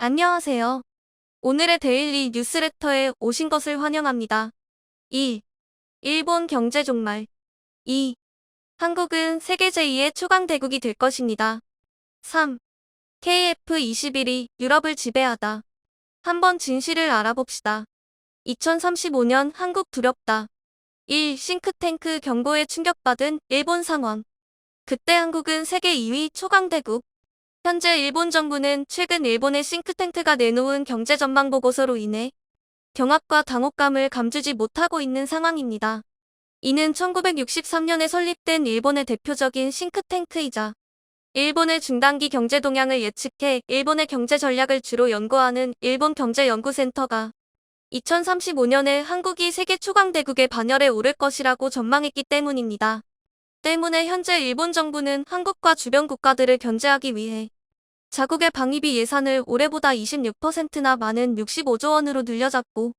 안녕하세요. 오늘의 데일리 뉴스레터에 오신 것을 환영합니다. 1. 일본 경제 종말. 2. 한국은 세계 제2의 초강대국이 될 것입니다. 3. KF21이 유럽을 지배하다. 한번 진실을 알아봅시다. 2035년 한국 두렵다. 1. 싱크탱크 경고에 충격받은 일본 상황. 그때 한국은 세계 2위 초강대국. 현재 일본 정부는 최근 일본의 싱크탱크가 내놓은 경제 전망 보고서로 인해 경악과 당혹감을 감추지 못하고 있는 상황입니다. 이는 1963년에 설립된 일본의 대표적인 싱크탱크이자 일본의 중단기 경제 동향을 예측해 일본의 경제 전략을 주로 연구하는 일본경제연구센터가 2035년에 한국이 세계 초강대국의 반열에 오를 것이라고 전망했기 때문입니다. 때문에 현재 일본 정부는 한국과 주변 국가들을 견제하기 위해 자국의 방위비 예산을 올해보다 26%나 많은 65조 원으로 늘려잡고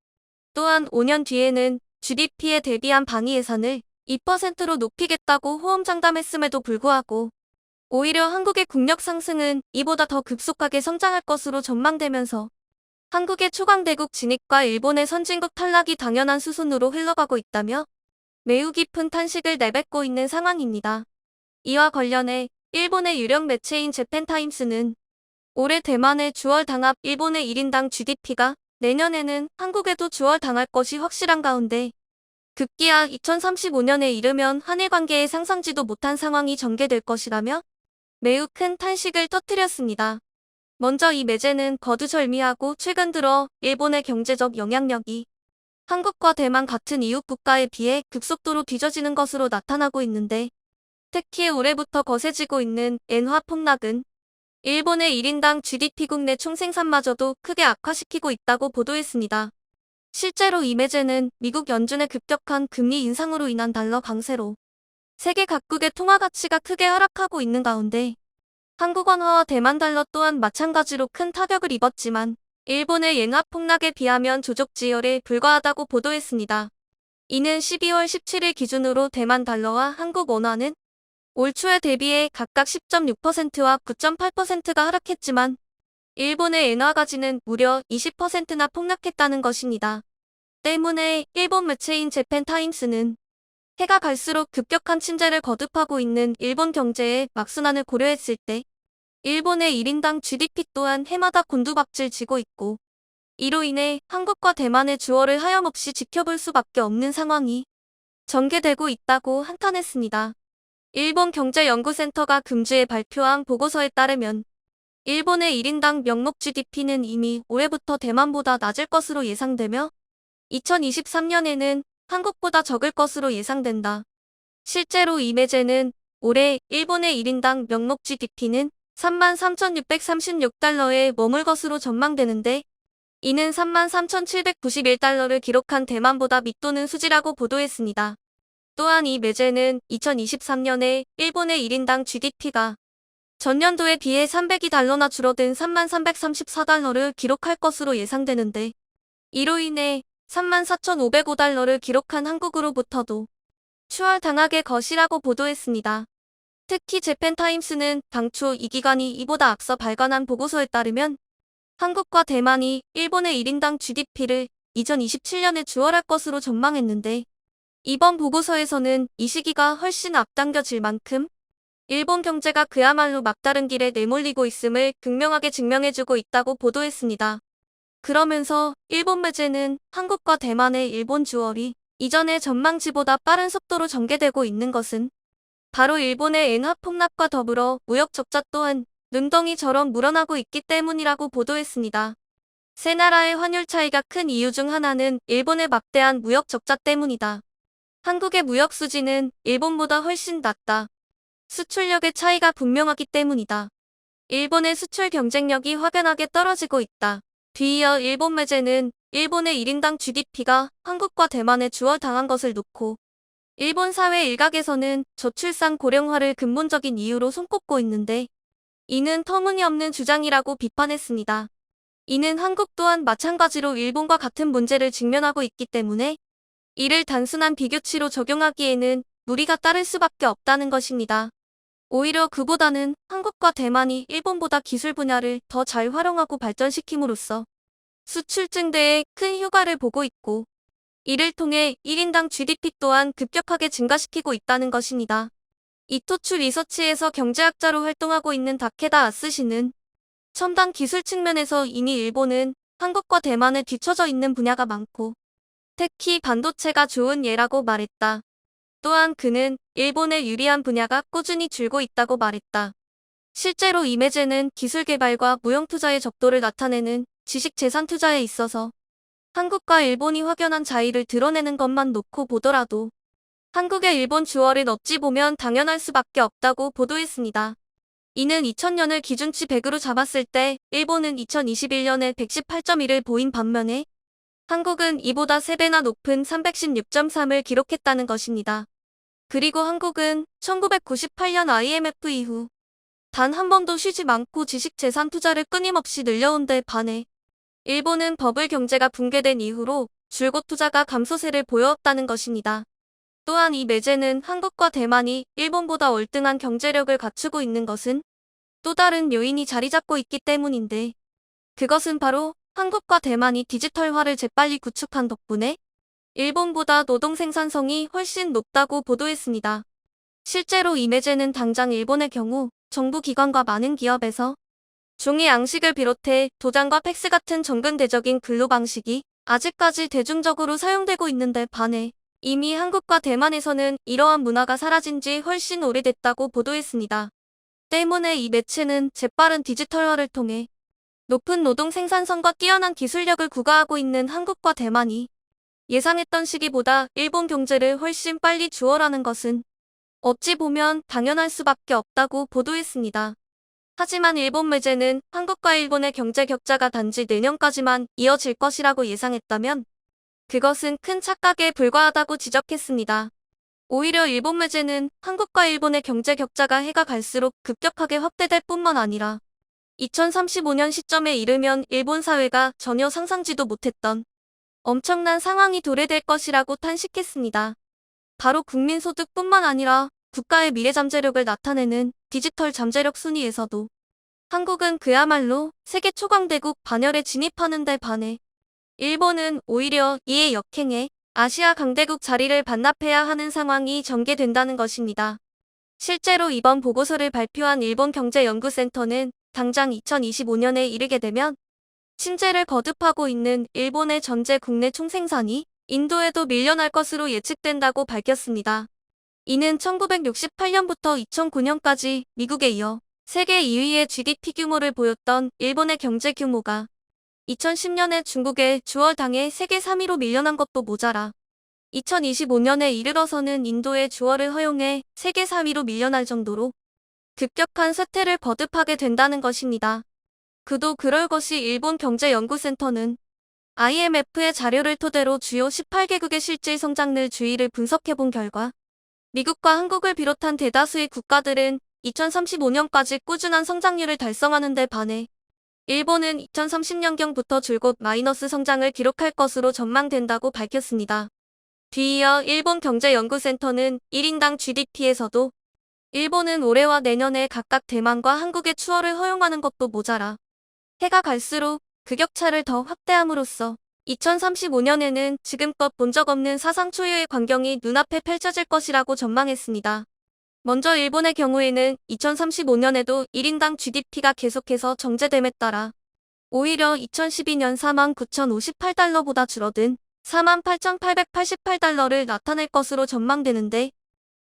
또한 5년 뒤에는 GDP에 대비한 방위 예산을 2%로 높이겠다고 호언장담했음에도 불구하고 오히려 한국의 국력 상승은 이보다 더 급속하게 성장할 것으로 전망되면서 한국의 초강대국 진입과 일본의 선진국 탈락이 당연한 수순으로 흘러가고 있다며 매우 깊은 탄식을 내뱉고 있는 상황입니다. 이와 관련해 일본의 유력 매체인 재팬타임스는 올해 대만의 주얼당합 일본의 1인당 GDP가 내년에는 한국에도 주얼당할 것이 확실한 가운데 급기야 2035년에 이르면 한일 관계의 상상지도 못한 상황이 전개될 것이라며 매우 큰 탄식을 터뜨렸습니다. 먼저 이 매체는 거두절미하고 최근 들어 일본의 경제적 영향력이 한국과 대만 같은 이웃 국가에 비해 급속도로 뒤처지는 것으로 나타나고 있는데 특히 올해부터 거세지고 있는 엔화 폭락은 일본의 1인당 GDP 국내 총생산마저도 크게 악화시키고 있다고 보도했습니다. 실제로 이 매체는 미국 연준의 급격한 금리 인상으로 인한 달러 강세로 세계 각국의 통화 가치가 크게 하락하고 있는 가운데 한국 원화와 대만 달러 또한 마찬가지로 큰 타격을 입었지만 일본의 엔화 폭락에 비하면 조족지혈에 불과하다고 보도했습니다. 이는 12월 17일 기준으로 대만 달러와 한국 원화는 올 초에 대비해 각각 10.6%와 9.8%가 하락했지만 일본의 엔화 가치는 무려 20%나 폭락했다는 것입니다. 때문에 일본 매체인 재팬타임스는 해가 갈수록 급격한 침체를 거듭하고 있는 일본 경제의 막순환을 고려했을 때 일본의 1인당 GDP 또한 해마다 곤두박질 지고 있고 이로 인해 한국과 대만의 주어를 하염없이 지켜볼 수밖에 없는 상황이 전개되고 있다고 한탄했습니다. 일본 경제연구센터가 금주에 발표한 보고서에 따르면 일본의 1인당 명목 GDP는 이미 올해부터 대만보다 낮을 것으로 예상되며 2023년에는 한국보다 적을 것으로 예상된다. 실제로 이 매체는 올해 일본의 1인당 명목 GDP는 33,636달러에 머물 것으로 전망되는데 이는 33,791달러를 기록한 대만보다 밑도는 수지라고 보도했습니다. 또한 이 매체는 2023년에 일본의 1인당 GDP가 전년도에 비해 302달러나 줄어든 33,334달러를 기록할 것으로 예상되는데 이로 인해 34,505달러를 기록한 한국으로부터도 추월당하게 것이라고 보도했습니다. 특히 재팬타임스는 당초 이 기관이 이보다 앞서 발간한 보고서에 따르면 한국과 대만이 일본의 1인당 GDP를 2027년에 주월할 것으로 전망했는데 이번 보고서에서는 이 시기가 훨씬 앞당겨질 만큼 일본 경제가 그야말로 막다른 길에 내몰리고 있음을 극명하게 증명해주고 있다고 보도했습니다. 그러면서 일본 매체는 한국과 대만의 일본 주월이 이전의 전망치보다 빠른 속도로 전개되고 있는 것은 바로 일본의 엔화 폭락과 더불어 무역 적자 또한 눈덩이처럼 물어나고 있기 때문이라고 보도했습니다. 세 나라의 환율 차이가 큰 이유 중 하나는 일본의 막대한 무역 적자 때문이다. 한국의 무역 수지는 일본보다 훨씬 낮다. 수출력의 차이가 분명하기 때문이다. 일본의 수출 경쟁력이 확연하게 떨어지고 있다. 뒤이어 일본 매체는 일본의 1인당 GDP가 한국과 대만에 주월당한 것을 놓고 일본 사회 일각에서는 저출산 고령화를 근본적인 이유로 손꼽고 있는데 이는 터무니없는 주장이라고 비판했습니다. 이는 한국 또한 마찬가지로 일본과 같은 문제를 직면하고 있기 때문에 이를 단순한 비교치로 적용하기에는 무리가 따를 수밖에 없다는 것입니다. 오히려 그보다는 한국과 대만이 일본보다 기술 분야를 더 잘 활용하고 발전시킴으로써 수출 증대에 큰 효과를 보고 있고, 이를 통해 1인당 GDP 또한 급격하게 증가시키고 있다는 것입니다. 이토추 리서치에서 경제학자로 활동하고 있는 다케다 아스시는 첨단 기술 측면에서 이미 일본은 한국과 대만에 뒤처져 있는 분야가 많고, 특히 반도체가 좋은 예라고 말했다. 또한 그는 일본의 유리한 분야가 꾸준히 줄고 있다고 말했다. 실제로 이매제는 기술 개발과 무형 투자의 적도를 나타내는 지식 재산 투자에 있어서 한국과 일본이 확연한 차이를 드러내는 것만 놓고 보더라도 한국의 일본 주얼은 어찌 보면 당연할 수밖에 없다고 보도했습니다. 이는 2000년을 기준치 100으로 잡았을 때 일본은 2021년에 118.1을 보인 반면에 한국은 이보다 3배나 높은 316.3을 기록했다는 것입니다. 그리고 한국은 1998년 IMF 이후 단 한 번도 쉬지 않고 지식 재산 투자를 끊임없이 늘려온 데 반해 일본은 버블 경제가 붕괴된 이후로 줄곧 투자가 감소세를 보여왔다는 것입니다. 또한 이 매제는 한국과 대만이 일본보다 월등한 경제력을 갖추고 있는 것은 또 다른 요인이 자리 잡고 있기 때문인데, 그것은 바로 한국과 대만이 디지털화를 재빨리 구축한 덕분에 일본보다 노동 생산성이 훨씬 높다고 보도했습니다. 실제로 이 매제는 당장 일본의 경우 정부 기관과 많은 기업에서 종이 양식을 비롯해 도장과 팩스 같은 정근대적인 근로 방식이 아직까지 대중적으로 사용되고 있는데 반해 이미 한국과 대만에서는 이러한 문화가 사라진 지 훨씬 오래됐다고 보도했습니다. 때문에 이 매체는 재빠른 디지털화를 통해 높은 노동 생산성과 뛰어난 기술력을 구가하고 있는 한국과 대만이 예상했던 시기보다 일본 경제를 훨씬 빨리 주어라는 것은 어찌 보면 당연할 수밖에 없다고 보도했습니다. 하지만 일본 매체는 한국과 일본의 경제 격차가 단지 내년까지만 이어질 것이라고 예상했다면 그것은 큰 착각에 불과하다고 지적했습니다. 오히려 일본 매체는 한국과 일본의 경제 격차가 해가 갈수록 급격하게 확대될 뿐만 아니라 2035년 시점에 이르면 일본 사회가 전혀 상상지도 못했던 엄청난 상황이 도래될 것이라고 탄식했습니다. 바로 국민소득뿐만 아니라 국가의 미래 잠재력을 나타내는 디지털 잠재력 순위에서도 한국은 그야말로 세계 초강대국 반열에 진입하는 데 반해 일본은 오히려 이에 역행해 아시아 강대국 자리를 반납해야 하는 상황이 전개된다는 것입니다. 실제로 이번 보고서를 발표한 일본경제연구센터는 당장 2025년에 이르게 되면 침체를 거듭하고 있는 일본의 전체 국내 총생산이 인도에도 밀려날 것으로 예측된다고 밝혔습니다. 이는 1968년부터 2009년까지 미국에 이어 세계 2위의 GDP 규모를 보였던 일본의 경제 규모가 2010년에 중국의 주얼당해 세계 3위로 밀려난 것도 모자라 2025년에 이르러서는 인도의 주얼을 허용해 세계 4위로 밀려날 정도로 급격한 쇠퇴를 거듭하게 된다는 것입니다. 그도 그럴 것이 일본경제연구센터는 IMF의 자료를 토대로 주요 18개국의 실질 성장률 주의를 분석해본 결과 미국과 한국을 비롯한 대다수의 국가들은 2035년까지 꾸준한 성장률을 달성하는 데 반해 일본은 2030년경부터 줄곧 마이너스 성장을 기록할 것으로 전망된다고 밝혔습니다. 뒤이어 일본경제연구센터는 1인당 GDP에서도 일본은 올해와 내년에 각각 대만과 한국의 추월을 허용하는 것도 모자라 해가 갈수록 그 격차를 더 확대함으로써 2035년에는 지금껏 본 적 없는 사상 초유의 광경이 눈앞에 펼쳐질 것이라고 전망했습니다. 먼저 일본의 경우에는 2035년에도 1인당 GDP가 계속해서 정제됨에 따라 오히려 2012년 49,058달러보다 줄어든 48,888달러를 나타낼 것으로 전망되는데,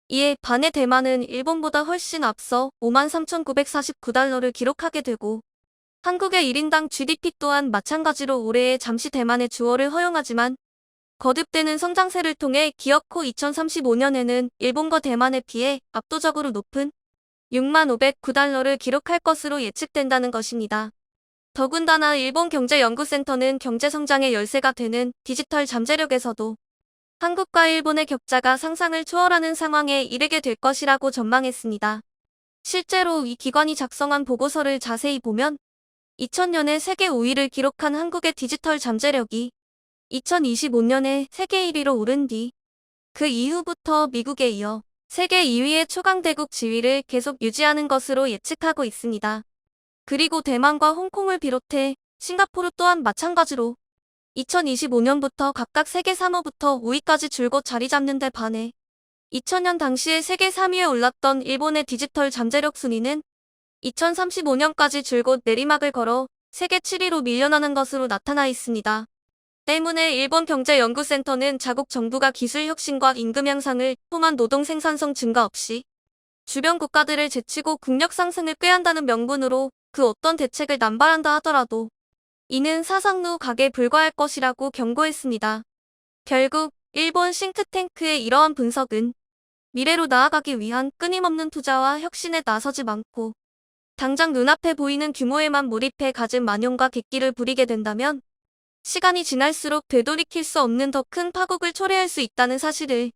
이에 반해 대만은 일본보다 훨씬 앞서 53,949달러를 기록하게 되고 한국의 1인당 GDP 또한 마찬가지로 올해에 잠시 대만의 주얼을 허용하지만 거듭되는 성장세를 통해 기어코 2035년에는 일본과 대만에 비해 압도적으로 높은 65,009달러를 기록할 것으로 예측된다는 것입니다. 더군다나 일본경제연구센터는 경제성장의 열쇠가 되는 디지털 잠재력에서도 한국과 일본의 격차가 상상을 초월하는 상황에 이르게 될 것이라고 전망했습니다. 실제로 이 기관이 작성한 보고서를 자세히 보면 2000년에 세계 5위를 기록한 한국의 디지털 잠재력이 2025년에 세계 1위로 오른 뒤 그 이후부터 미국에 이어 세계 2위의 초강대국 지위를 계속 유지하는 것으로 예측하고 있습니다. 그리고 대만과 홍콩을 비롯해 싱가포르 또한 마찬가지로 2025년부터 각각 세계 3위부터 5위까지 줄곧 자리 잡는 데 반해 2000년 당시에 세계 3위에 올랐던 일본의 디지털 잠재력 순위는 2035년까지 줄곧 내리막을 걸어 세계 7위로 밀려나는 것으로 나타나 있습니다. 때문에 일본경제연구센터는 자국 정부가 기술 혁신과 임금 향상을 통한 노동 생산성 증가 없이 주변 국가들을 제치고 국력 상승을 꾀한다는 명분으로 그 어떤 대책을 남발한다 하더라도 이는 사상루 각에 불과할 것이라고 경고했습니다. 결국 일본 싱크탱크의 이러한 분석은 미래로 나아가기 위한 끊임없는 투자와 혁신에 나서지 않고 당장 눈앞에 보이는 규모에만 몰입해 가진 만용과 객기를 부리게 된다면 시간이 지날수록 되돌이킬 수 없는 더 큰 파국을 초래할 수 있다는 사실을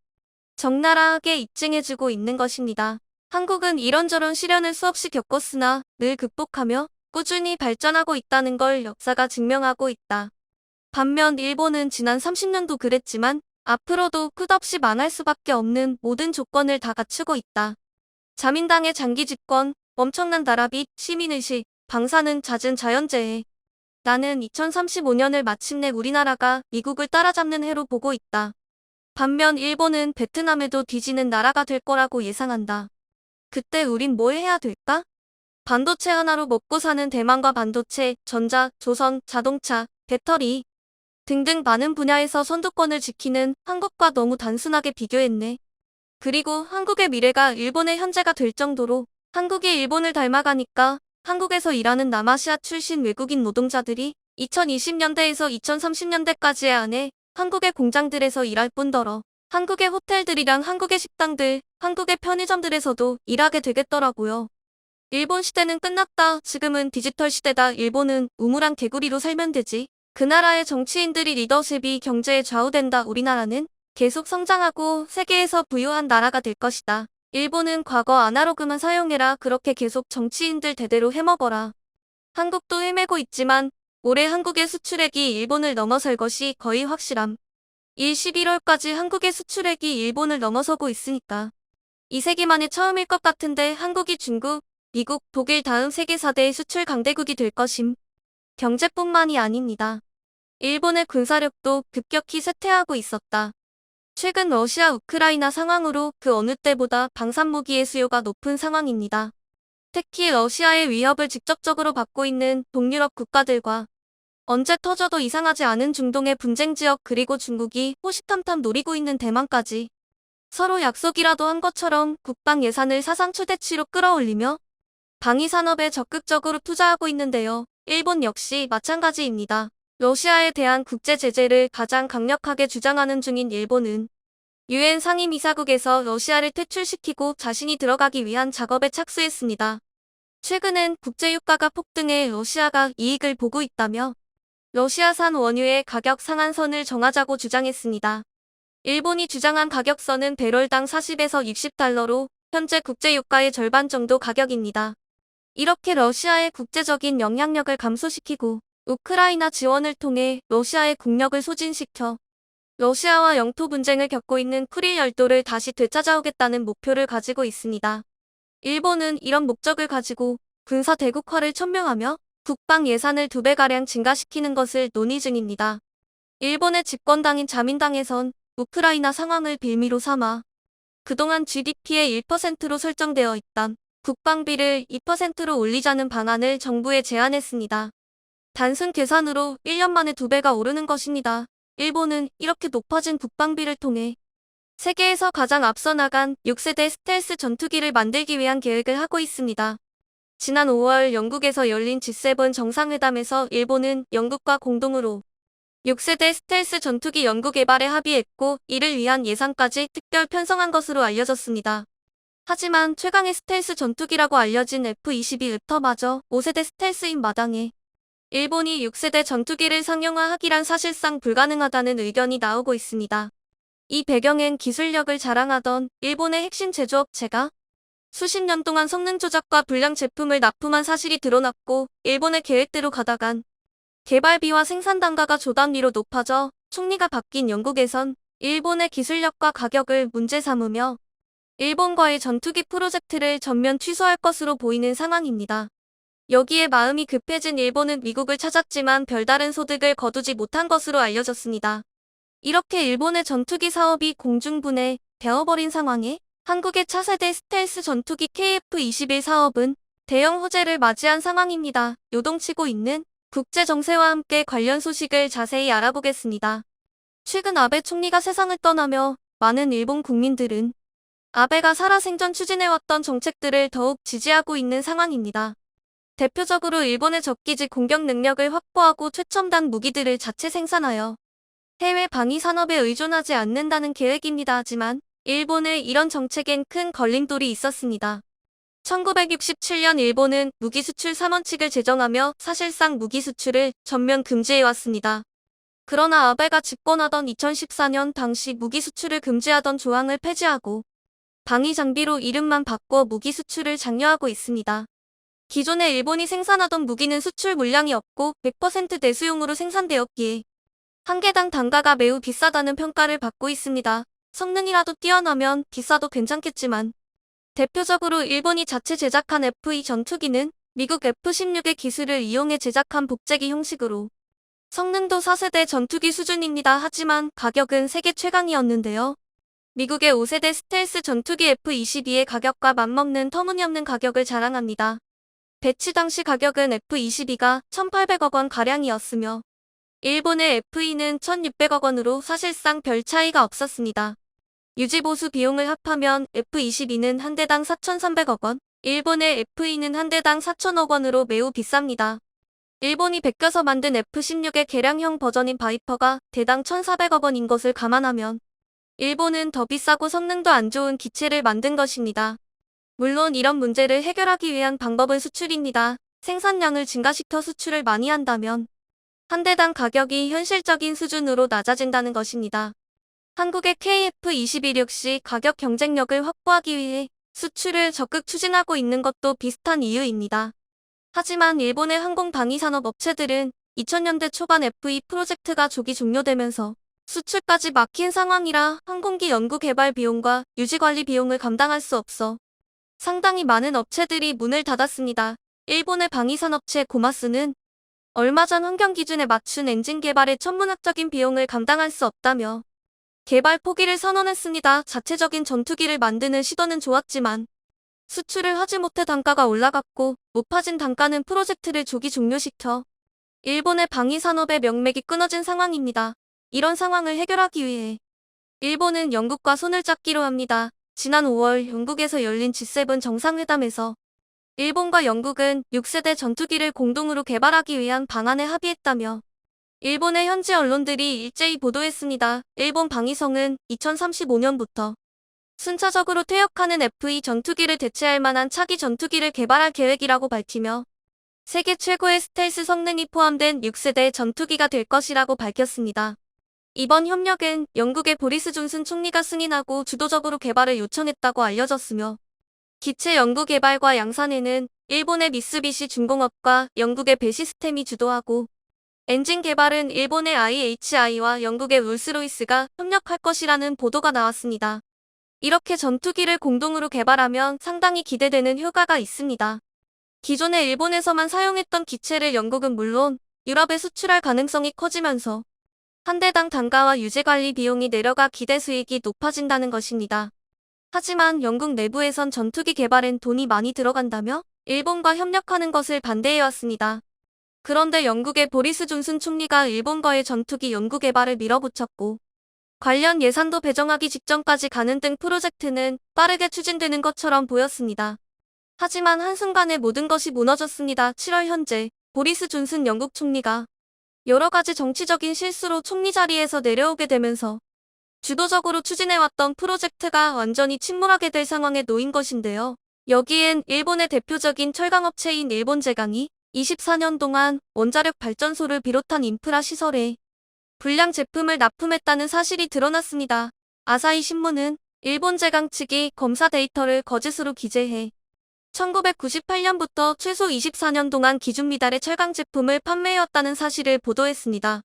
적나라하게 입증해주고 있는 것입니다. 한국은 이런저런 시련을 수없이 겪었으나 늘 극복하며 꾸준히 발전하고 있다는 걸 역사가 증명하고 있다. 반면 일본은 지난 30년도 그랬지만 앞으로도 끝없이 망할 수밖에 없는 모든 조건을 다 갖추고 있다. 자민당의 장기 집권, 엄청난 나라빚, 시민의식, 방사능 잦은 자연재해. 나는 2035년을 마침내 우리나라가 미국을 따라잡는 해로 보고 있다. 반면 일본은 베트남에도 뒤지는 나라가 될 거라고 예상한다. 그때 우린 뭘 해야 될까? 반도체 하나로 먹고 사는 대만과 반도체, 전자, 조선, 자동차, 배터리 등등 많은 분야에서 선두권을 지키는 한국과 너무 단순하게 비교했네. 그리고 한국의 미래가 일본의 현재가 될 정도로 한국이 일본을 닮아가니까 한국에서 일하는 남아시아 출신 외국인 노동자들이 2020년대에서 2030년대까지의 안에 한국의 공장들에서 일할 뿐더러 한국의 호텔들이랑 한국의 식당들, 한국의 편의점들에서도 일하게 되겠더라고요. 일본 시대는 끝났다. 지금은 디지털 시대다. 일본은 우물안 개구리로 살면 되지. 그 나라의 정치인들이 리더십이 경제에 좌우된다. 우리나라는 계속 성장하고 세계에서 부유한 나라가 될 것이다. 일본은 과거 아날로그만 사용해라. 그렇게 계속 정치인들 대대로 해먹어라. 한국도 헤매고 있지만 올해 한국의 수출액이 일본을 넘어설 것이 거의 확실함. 11월까지 한국의 수출액이 일본을 넘어서고 있으니까. 이 세기만에 처음일 것 같은데 한국이 중국, 미국, 독일 다음 세계 4대 수출 강대국이 될 것임. 경제뿐만이 아닙니다. 일본의 군사력도 급격히 쇠퇴하고 있었다. 최근 러시아 우크라이나 상황으로 그 어느 때보다 방산무기의 수요가 높은 상황입니다. 특히 러시아의 위협을 직접적으로 받고 있는 동유럽 국가들과 언제 터져도 이상하지 않은 중동의 분쟁 지역 그리고 중국이 호시탐탐 노리고 있는 대만까지 서로 약속이라도 한 것처럼 국방 예산을 사상 최대치로 끌어올리며 방위산업에 적극적으로 투자하고 있는데요. 일본 역시 마찬가지입니다. 러시아에 대한 국제 제재를 가장 강력하게 주장하는 중인 일본은 유엔 상임이사국에서 러시아를 퇴출시키고 자신이 들어가기 위한 작업에 착수했습니다. 최근엔 국제유가가 폭등해 러시아가 이익을 보고 있다며 러시아산 원유의 가격 상한선을 정하자고 주장했습니다. 일본이 주장한 가격선은 배럴당 40에서 60달러로 현재 국제유가의 절반 정도 가격입니다. 이렇게 러시아의 국제적인 영향력을 감소시키고 우크라이나 지원을 통해 러시아의 국력을 소진시켜 러시아와 영토 분쟁을 겪고 있는 쿠릴 열도를 다시 되찾아오겠다는 목표를 가지고 있습니다. 일본은 이런 목적을 가지고 군사 대국화를 천명하며 국방 예산을 2배가량 증가시키는 것을 논의 중입니다. 일본의 집권당인 자민당에선 우크라이나 상황을 빌미로 삼아 그동안 GDP의 1%로 설정되어 있던 국방비를 2%로 올리자는 방안을 정부에 제안했습니다. 단순 계산으로 1년 만에 2배가 오르는 것입니다. 일본은 이렇게 높아진 국방비를 통해 세계에서 가장 앞서 나간 6세대 스텔스 전투기를 만들기 위한 계획을 하고 있습니다. 지난 5월 영국에서 열린 G7 정상회담에서 일본은 영국과 공동으로 6세대 스텔스 전투기 연구 개발에 합의했고 이를 위한 예산까지 특별 편성한 것으로 알려졌습니다. 하지만 최강의 스텔스 전투기라고 알려진 F-22 랩터마저 5세대 스텔스인 마당에 일본이 6세대 전투기를 상용화하기란 사실상 불가능하다는 의견이 나오고 있습니다. 이 배경엔 기술력을 자랑하던 일본의 핵심 제조업체가 수십 년 동안 성능 조작과 불량 제품을 납품한 사실이 드러났고 일본의 계획대로 가다간 개발비와 생산 단가가 조단 위로 높아져 총리가 바뀐 영국에선 일본의 기술력과 가격을 문제 삼으며 일본과의 전투기 프로젝트를 전면 취소할 것으로 보이는 상황입니다. 여기에 마음이 급해진 일본은 미국을 찾았지만 별다른 소득을 거두지 못한 것으로 알려졌습니다. 이렇게 일본의 전투기 사업이 공중분해 되어버린 상황에 한국의 차세대 스텔스 전투기 KF-21 사업은 대형 호재를 맞이한 상황입니다. 요동치고 있는 국제 정세와 함께 관련 소식을 자세히 알아보겠습니다. 최근 아베 총리가 세상을 떠나며 많은 일본 국민들은 아베가 살아생전 추진해왔던 정책들을 더욱 지지하고 있는 상황입니다. 대표적으로 일본의 적기지 공격 능력을 확보하고 최첨단 무기들을 자체 생산하여 해외 방위 산업에 의존하지 않는다는 계획입니다. 하지만 일본의 이런 정책엔 큰 걸림돌이 있었습니다. 1967년 일본은 무기 수출 3원칙을 제정하며 사실상 무기 수출을 전면 금지해왔습니다. 그러나 아베가 집권하던 2014년 당시 무기 수출을 금지하던 조항을 폐지하고 방위 장비로 이름만 바꿔 무기 수출을 장려하고 있습니다. 기존에 일본이 생산하던 무기는 수출 물량이 없고 100% 내수용으로 생산되었기에 한 개당 단가가 매우 비싸다는 평가를 받고 있습니다. 성능이라도 뛰어나면 비싸도 괜찮겠지만 대표적으로 일본이 자체 제작한 F-2 전투기는 미국 F-16의 기술을 이용해 제작한 복제기 형식으로 성능도 4세대 전투기 수준입니다. 하지만 가격은 세계 최강이었는데요. 미국의 5세대 스텔스 전투기 F-22의 가격과 맞먹는 터무니없는 가격을 자랑합니다. 배치 당시 가격은 F-22가 1,800억 원 가량이었으며 일본의 F-2는 1,600억 원으로 사실상 별 차이가 없었습니다. 유지보수 비용을 합하면 F-22는 한 대당 4,300억 원, 일본의 F-2는 한 대당 4,000억 원으로 매우 비쌉니다. 일본이 베껴서 만든 F-16의 개량형 버전인 바이퍼가 대당 1,400억 원인 것을 감안하면 일본은 더 비싸고 성능도 안 좋은 기체를 만든 것입니다. 물론 이런 문제를 해결하기 위한 방법은 수출입니다. 생산량을 증가시켜 수출을 많이 한다면 한 대당 가격이 현실적인 수준으로 낮아진다는 것입니다. 한국의 KF-21 역시 가격 경쟁력을 확보하기 위해 수출을 적극 추진하고 있는 것도 비슷한 이유입니다. 하지만 일본의 항공방위산업 업체들은 2000년대 초반 F-2 프로젝트가 조기 종료되면서 수출까지 막힌 상황이라 항공기 연구개발 비용과 유지관리 비용을 감당할 수 없어 상당히 많은 업체들이 문을 닫았습니다. 일본의 방위산업체 고마스는 얼마 전 환경기준에 맞춘 엔진 개발의 천문학적인 비용을 감당할 수 없다며 개발 포기를 선언했습니다. 자체적인 전투기를 만드는 시도는 좋았지만 수출을 하지 못해 단가가 올라갔고 높아진 단가는 프로젝트를 조기 종료시켜 일본의 방위산업의 명맥이 끊어진 상황입니다. 이런 상황을 해결하기 위해 일본은 영국과 손을 잡기로 합니다. 지난 5월 영국에서 열린 G7 정상회담에서 일본과 영국은 6세대 전투기를 공동으로 개발하기 위한 방안에 합의했다며 일본의 현지 언론들이 일제히 보도했습니다. 일본 방위성은 2035년부터 순차적으로 퇴역하는 F-2 전투기를 대체할 만한 차기 전투기를 개발할 계획이라고 밝히며 세계 최고의 스텔스 성능이 포함된 6세대 전투기가 될 것이라고 밝혔습니다. 이번 협력은 영국의 보리스 존슨 총리가 승인하고 주도적으로 개발을 요청했다고 알려졌으며 기체 연구 개발과 양산에는 일본의 미쓰비시 중공업과 영국의 벨시스템이 주도하고 엔진 개발은 일본의 IHI와 영국의 롤스로이스가 협력할 것이라는 보도가 나왔습니다. 이렇게 전투기를 공동으로 개발하면 상당히 기대되는 효과가 있습니다. 기존에 일본에서만 사용했던 기체를 영국은 물론 유럽에 수출할 가능성이 커지면서 한 대당 단가와 유지관리 비용이 내려가 기대 수익이 높아진다는 것입니다. 하지만 영국 내부에선 전투기 개발엔 돈이 많이 들어간다며 일본과 협력하는 것을 반대해왔습니다. 그런데 영국의 보리스 존슨 총리가 일본과의 전투기 연구 개발을 밀어붙였고 관련 예산도 배정하기 직전까지 가는 등 프로젝트는 빠르게 추진되는 것처럼 보였습니다. 하지만 한순간에 모든 것이 무너졌습니다. 7월 현재 보리스 존슨 영국 총리가 여러 가지 정치적인 실수로 총리 자리에서 내려오게 되면서 주도적으로 추진해왔던 프로젝트가 완전히 침몰하게 될 상황에 놓인 것인데요. 여기엔 일본의 대표적인 철강업체인 일본제강이 24년 동안 원자력 발전소를 비롯한 인프라 시설에 불량 제품을 납품했다는 사실이 드러났습니다. 아사히 신문은 일본제강 측이 검사 데이터를 거짓으로 기재해 1998년부터 최소 24년 동안 기준 미달의 철강 제품을 판매해왔다는 사실을 보도했습니다.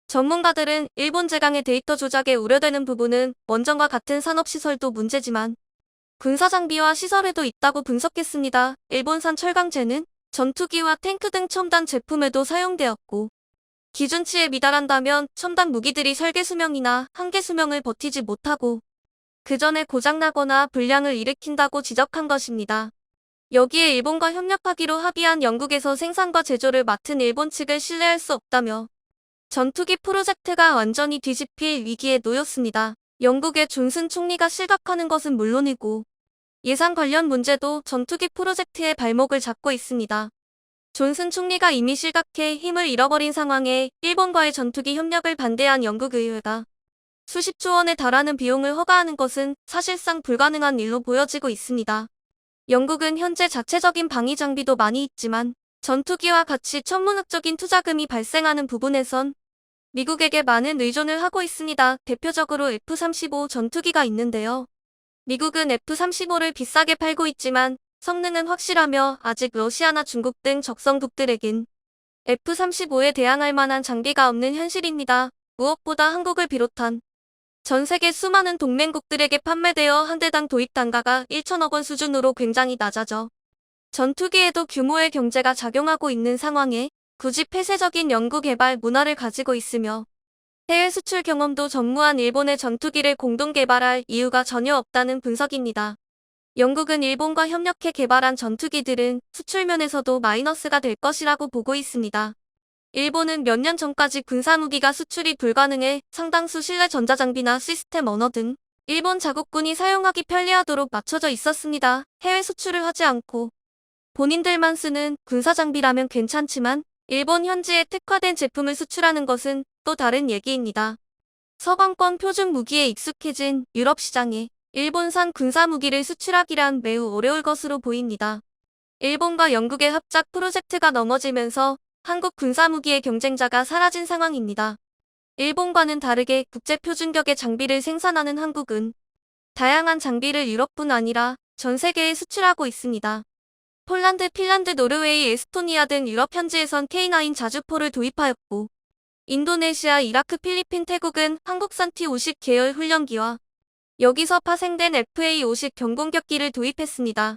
전문가들은 일본제강의 데이터 조작에 우려되는 부분은 원전과 같은 산업시설도 문제지만 군사장비와 시설에도 있다고 분석했습니다. 일본산 철강제는 전투기와 탱크 등 첨단 제품에도 사용되었고, 기준치에 미달한다면 첨단 무기들이 설계 수명이나 한계 수명을 버티지 못하고 그 전에 고장나거나 불량을 일으킨다고 지적한 것입니다. 여기에 일본과 협력하기로 합의한 영국에서 생산과 제조를 맡은 일본 측을 신뢰할 수 없다며 전투기 프로젝트가 완전히 뒤집힐 위기에 놓였습니다. 영국의 존슨 총리가 실각하는 것은 물론이고 예산 관련 문제도 전투기 프로젝트의 발목을 잡고 있습니다. 존슨 총리가 이미 실각해 힘을 잃어버린 상황에 일본과의 전투기 협력을 반대한 영국 의회가 수십조 원에 달하는 비용을 허가하는 것은 사실상 불가능한 일로 보여지고 있습니다. 영국은 현재 자체적인 방위 장비도 많이 있지만 전투기와 같이 천문학적인 투자금이 발생하는 부분에선 미국에게 많은 의존을 하고 있습니다. 대표적으로 F-35 전투기가 있는데요. 미국은 F-35를 비싸게 팔고 있지만 성능은 확실하며 아직 러시아나 중국 등 적성국들에겐 F-35에 대항할 만한 장비가 없는 현실입니다. 무엇보다 한국을 비롯한 전 세계 수많은 동맹국들에게 판매되어 한 대당 도입 단가가 1천억 원 수준으로 굉장히 낮아져 전투기에도 규모의 경제가 작용하고 있는 상황에 굳이 폐쇄적인 연구 개발 문화를 가지고 있으며 해외 수출 경험도 전무한 일본의 전투기를 공동 개발할 이유가 전혀 없다는 분석입니다. 영국은 일본과 협력해 개발한 전투기들은 수출면에서도 마이너스가 될 것이라고 보고 있습니다. 일본은 몇 년 전까지 군사무기가 수출이 불가능해 상당수 실내 전자장비나 시스템 언어 등 일본 자국군이 사용하기 편리하도록 맞춰져 있었습니다. 해외 수출을 하지 않고 본인들만 쓰는 군사장비라면 괜찮지만 일본 현지에 특화된 제품을 수출하는 것은 또 다른 얘기입니다. 서방권 표준 무기에 익숙해진 유럽 시장에 일본산 군사무기를 수출하기란 매우 어려울 것으로 보입니다. 일본과 영국의 합작 프로젝트가 넘어지면서 한국 군사무기의 경쟁자가 사라진 상황입니다. 일본과는 다르게 국제표준격의 장비를 생산하는 한국은 다양한 장비를 유럽뿐 아니라 전 세계에 수출하고 있습니다. 폴란드, 핀란드, 노르웨이, 에스토니아 등 유럽 현지에선 K9 자주포를 도입하였고 인도네시아, 이라크, 필리핀, 태국은 한국산 T-50 계열 훈련기와 여기서 파생된 FA-50 경공격기를 도입했습니다.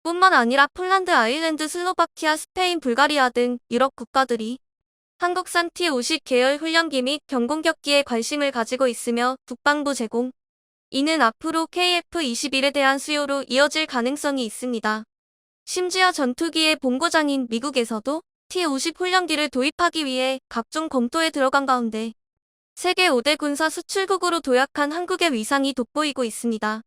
뿐만 아니라 폴란드, 아일랜드, 슬로바키아, 스페인, 불가리아 등 유럽 국가들이 한국산 T-50 계열 훈련기 및 경공격기에 관심을 가지고 있으며 국방부 제공. 이는 앞으로 KF-21에 대한 수요로 이어질 가능성이 있습니다. 심지어 전투기의 본고장인 미국에서도 T-50 훈련기를 도입하기 위해 각종 검토에 들어간 가운데 세계 5대 군사 수출국으로 도약한 한국의 위상이 돋보이고 있습니다.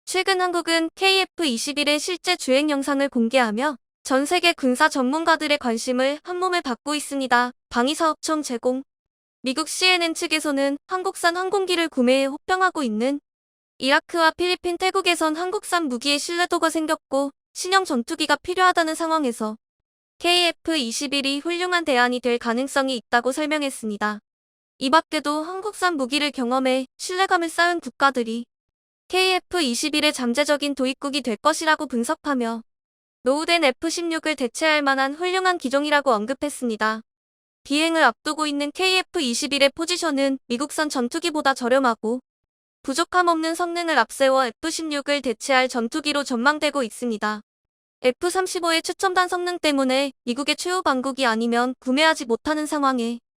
최근 한국은 KF-21의 실제 주행 영상을 공개하며 전 세계 군사 전문가들의 관심을 한몸에 받고 있습니다. 방위사업청 제공. 미국 CNN 측에서는 한국산 항공기를 구매해 호평하고 있는 이라크와 필리핀, 태국에선 한국산 무기의 신뢰도가 생겼고 신형 전투기가 필요하다는 상황에서 KF-21이 훌륭한 대안이 될 가능성이 있다고 설명했습니다. 이 밖에도 한국산 무기를 경험해 신뢰감을 쌓은 국가들이 KF-21의 잠재적인 도입국이 될 것이라고 분석하며 노후된 F-16을 대체할 만한 훌륭한 기종이라고 언급했습니다. 비행을 앞두고 있는 KF-21의 포지션은 미국산 전투기보다 저렴하고 부족함 없는 성능을 앞세워 F-16을 대체할 전투기로 전망되고 있습니다. F-35의 최첨단 성능 때문에 미국의 최후 방국이 아니면 구매하지 못하는 상황에